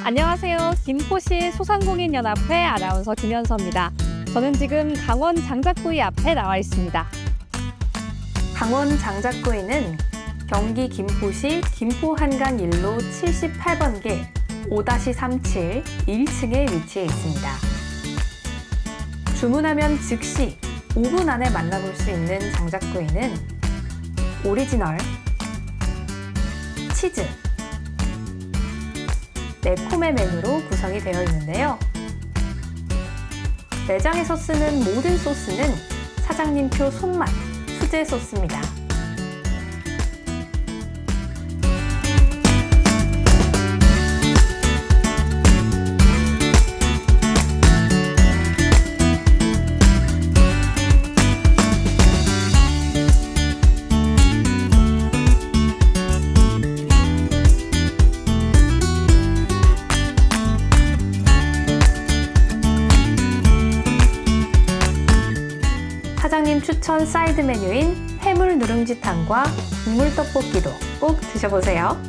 안녕하세요. 김포시 소상공인연합회 아나운서 김현서입니다. 저는 지금 강원 장작구이 앞에 나와 있습니다. 강원 장작구이는 경기 김포시 김포한강 일로 78번개 5-37 1층에 위치해 있습니다. 주문하면 즉시 5분 안에 만나볼 수 있는 장작구이는 오리지널, 치즈, 매콤의 메뉴로 구성이 되어 있는데요. 매장에서 쓰는 모든 소스는 사장님표 손맛 수제 소스입니다. 사장님 추천 사이드 메뉴인 해물 누룽지탕과 국물 떡볶이도 꼭 드셔보세요.